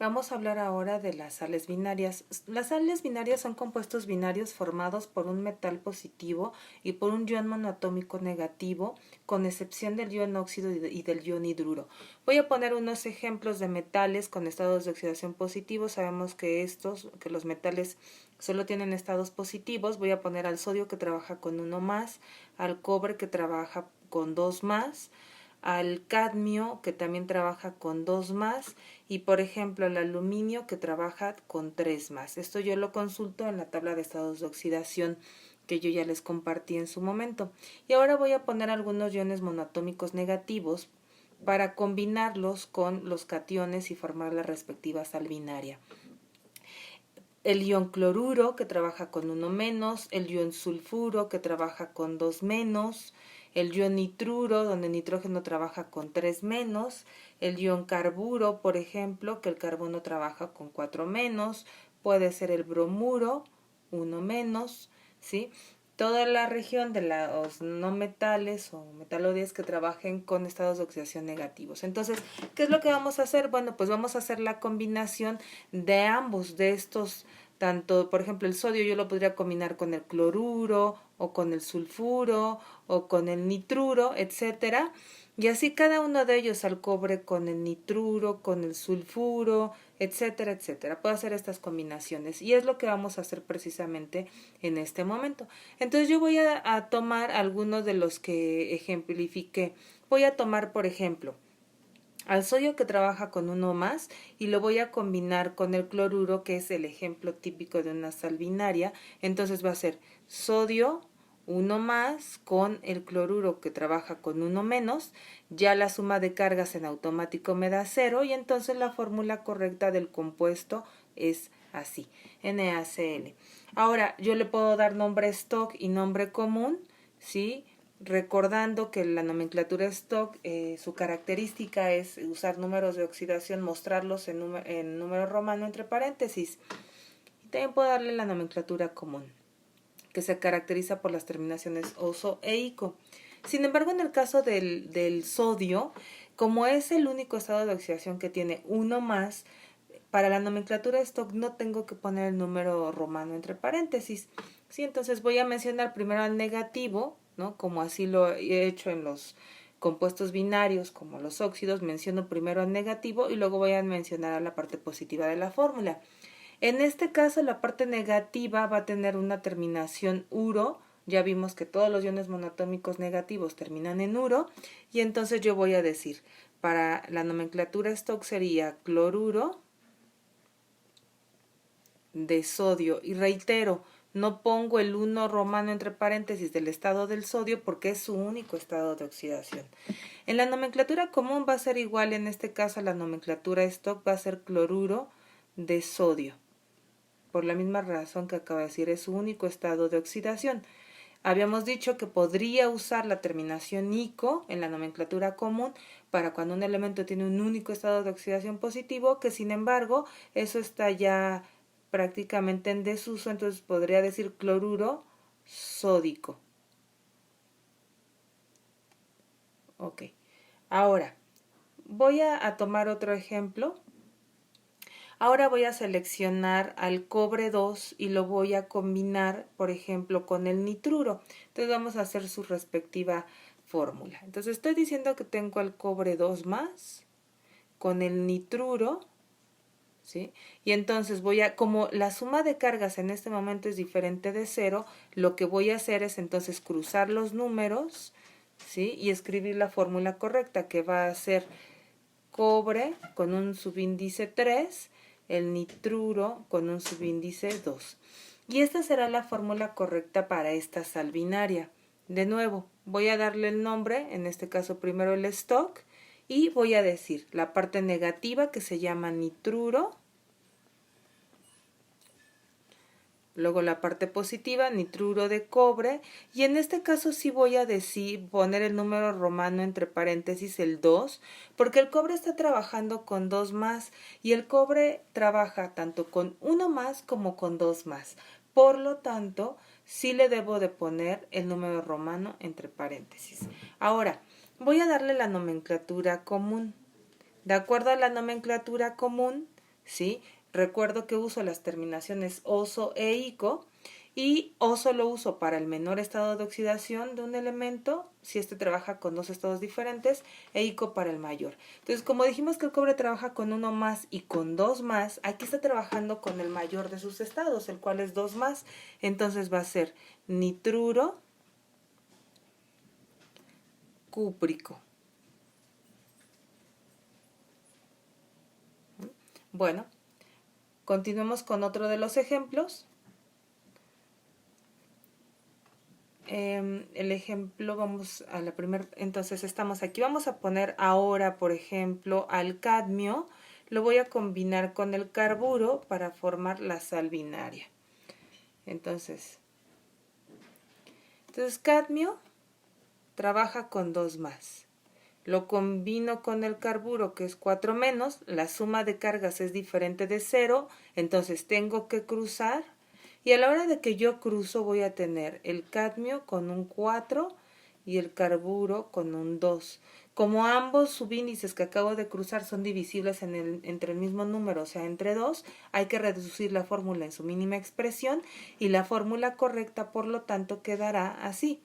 Vamos a hablar ahora de las sales binarias. Las sales binarias son compuestos binarios formados por un metal positivo y por un ion monoatómico negativo, con excepción del ion óxido y del ion hidruro. Voy a poner unos ejemplos de metales con estados de oxidación positivos. Sabemos que los metales solo tienen estados positivos. Voy a poner al sodio, que trabaja con 1 más, al cobre, que trabaja con 2 más, al cadmio, que también trabaja con 2 más, y por ejemplo al aluminio, que trabaja con 3 más. Esto yo lo consulto en la tabla de estados de oxidación que yo ya les compartí en su momento. Y ahora voy a poner algunos iones monoatómicos negativos para combinarlos con los cationes y formar la respectiva sal binaria. El ion cloruro, que trabaja con 1 menos, el ion sulfuro, que trabaja con 2 menos, el ion nitruro, donde el nitrógeno trabaja con 3 menos, el ion carburo, por ejemplo, que el carbono trabaja con 4 menos, puede ser el bromuro, 1 menos, ¿sí? Toda la región de los no metales o metalodias que trabajen con estados de oxidación negativos. Entonces, ¿qué es lo que vamos a hacer? Bueno, pues vamos a hacer la combinación de ambos, de estos, tanto, por ejemplo, el sodio yo lo podría combinar con el cloruro o con el sulfuro o con el nitruro, etcétera. Y así cada uno de ellos, al cobre con el nitruro, con el sulfuro, etcétera, etcétera. Puedo hacer estas combinaciones y es lo que vamos a hacer precisamente en este momento. Entonces yo voy a tomar algunos de los que ejemplifiqué. Voy a tomar, por ejemplo, al sodio, que trabaja con 1 más, y lo voy a combinar con el cloruro, que es el ejemplo típico de una sal binaria. Entonces va a ser sodio 1 más con el cloruro, que trabaja con 1 menos. Ya la suma de cargas en automático me da 0 y entonces la fórmula correcta del compuesto es así, NaCl. Ahora yo le puedo dar nombre stock y nombre común, ¿sí? Recordando que la nomenclatura stock, su característica es usar números de oxidación, mostrarlos en número romano entre paréntesis. Y también puedo darle la nomenclatura común, que se caracteriza por las terminaciones oso e ico. Sin embargo, en el caso del sodio, como es el único estado de oxidación que tiene 1 más, para la nomenclatura stock no tengo que poner el número romano entre paréntesis. ¿Sí? Entonces voy a mencionar primero al negativo, ¿no? Como así lo he hecho en los compuestos binarios, como los óxidos, menciono primero al negativo y luego voy a mencionar a la parte positiva de la fórmula. En este caso, la parte negativa va a tener una terminación uro. Ya vimos que todos los iones monoatómicos negativos terminan en uro. Y entonces yo voy a decir, para la nomenclatura stock sería cloruro de sodio. Y reitero, no pongo el 1 romano entre paréntesis del estado del sodio porque es su único estado de oxidación. En la nomenclatura común va a ser igual, en este caso la nomenclatura stock va a ser cloruro de sodio. Por la misma razón que acabo de decir, es su único estado de oxidación. Habíamos dicho que podría usar la terminación ico en la nomenclatura común para cuando un elemento tiene un único estado de oxidación positivo, que sin embargo eso está ya prácticamente en desuso, entonces podría decir cloruro sódico. Ok, ahora voy a tomar otro ejemplo. Ahora voy a seleccionar al cobre 2 y lo voy a combinar, por ejemplo, con el nitruro. Entonces vamos a hacer su respectiva fórmula. Entonces estoy diciendo que tengo al cobre 2 más con el nitruro, ¿sí? Y entonces como la suma de cargas en este momento es diferente de 0, lo que voy a hacer es entonces cruzar los números, ¿sí? Y escribir la fórmula correcta, que va a ser cobre con un subíndice 3, el nitruro con un subíndice 2. Y esta será la fórmula correcta para esta sal binaria. De nuevo, voy a darle el nombre, en este caso primero el stock, y voy a decir la parte negativa, que se llama nitruro, luego la parte positiva, nitruro de cobre, y en este caso sí voy a poner el número romano entre paréntesis el 2, porque el cobre está trabajando con 2 más, y el cobre trabaja tanto con 1 más como con 2 más. Por lo tanto, sí le debo de poner el número romano entre paréntesis. Ahora, voy a darle la nomenclatura común. De acuerdo a la nomenclatura común, ¿sí? Recuerdo que uso las terminaciones oso e ico, y oso lo uso para el menor estado de oxidación de un elemento, si este trabaja con dos estados diferentes, e ico para el mayor. Entonces, como dijimos que el cobre trabaja con uno más y con dos más, aquí está trabajando con el mayor de sus estados, el cual es dos más. Entonces va a ser nitruro cúprico. Bueno, continuemos con otro de los ejemplos. El ejemplo, vamos a la primera, entonces estamos aquí, vamos a poner ahora, por ejemplo, al cadmio, lo voy a combinar con el carburo para formar la sal binaria. Entonces cadmio trabaja con 2 más. Lo combino con el carburo, que es 4 menos, la suma de cargas es diferente de 0, entonces tengo que cruzar, y a la hora de que yo cruzo voy a tener el cadmio con un 4 y el carburo con un 2. Como ambos subíndices que acabo de cruzar son divisibles entre el mismo número, o sea, entre 2, hay que reducir la fórmula en su mínima expresión, y la fórmula correcta, por lo tanto, quedará así.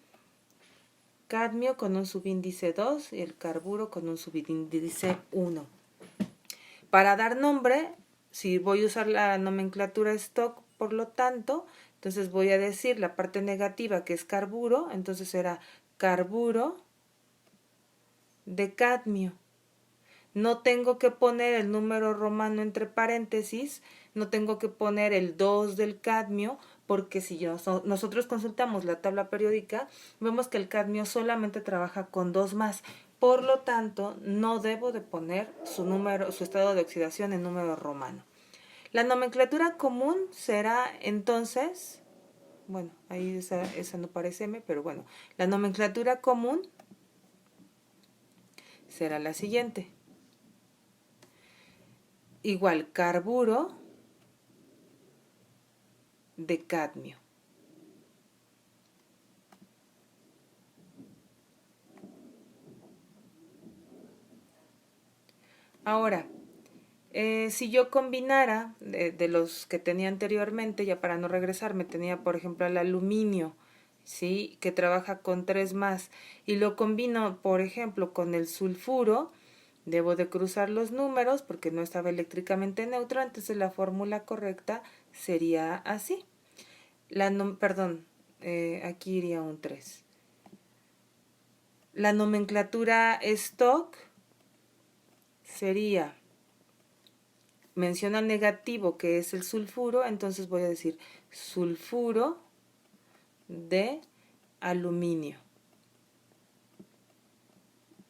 Cadmio con un subíndice 2 y el carburo con un subíndice 1. Para dar nombre, si voy a usar la nomenclatura stock, por lo tanto, entonces voy a decir la parte negativa, que es carburo, entonces será carburo de cadmio. No tengo que poner el número romano entre paréntesis, no tengo que poner el 2 del cadmio, porque si nosotros consultamos la tabla periódica, vemos que el cadmio solamente trabaja con 2 más. Por lo tanto, no debo de poner su estado de oxidación en número romano. La nomenclatura común será entonces, bueno, ahí esa no parece M, pero bueno, la nomenclatura común será la siguiente. Igual carburo de cadmio. Ahora, si yo combinara de los que tenía anteriormente, ya para no regresarme, tenía por ejemplo el aluminio, ¿sí? Que trabaja con 3 más, y lo combino por ejemplo con el sulfuro, debo de cruzar los números porque no estaba eléctricamente neutro, entonces la fórmula correcta sería así. Aquí iría un 3. La nomenclatura stock sería, menciona negativo que es el sulfuro, entonces voy a decir sulfuro de aluminio.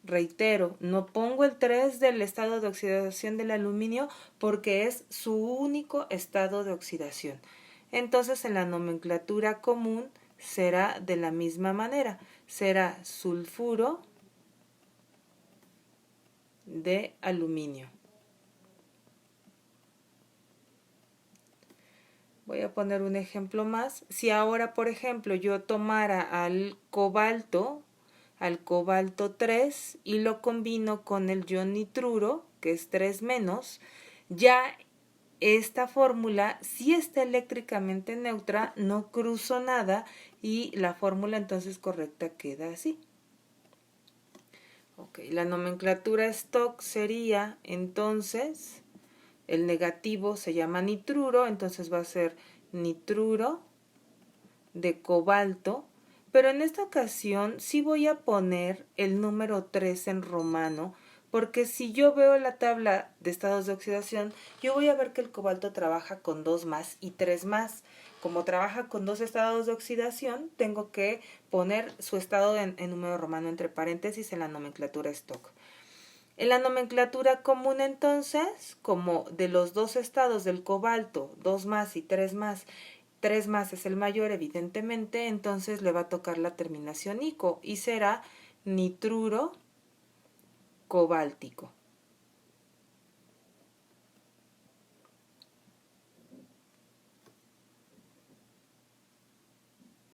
Reitero, no pongo el 3 del estado de oxidación del aluminio porque es su único estado de oxidación. Entonces en la nomenclatura común será de la misma manera, será sulfuro de aluminio. Voy a poner un ejemplo más. Si ahora, por ejemplo, yo tomara al cobalto 3 y lo combino con el ion nitruro, que es 3 menos, ya esta fórmula, si está eléctricamente neutra, no cruzo nada y la fórmula entonces correcta queda así. Okay, la nomenclatura stock sería entonces, el negativo se llama nitruro, entonces va a ser nitruro de cobalto, pero en esta ocasión sí voy a poner el número 3 en romano, porque si yo veo la tabla de estados de oxidación, yo voy a ver que el cobalto trabaja con 2 más y 3 más. Como trabaja con 2 estados de oxidación, tengo que poner su estado en número romano entre paréntesis en la nomenclatura stock. En la nomenclatura común entonces, como de los 2 estados del cobalto, 2 más y 3 más, 3 más es el mayor evidentemente, entonces le va a tocar la terminación ico y será nitruro cobáltico.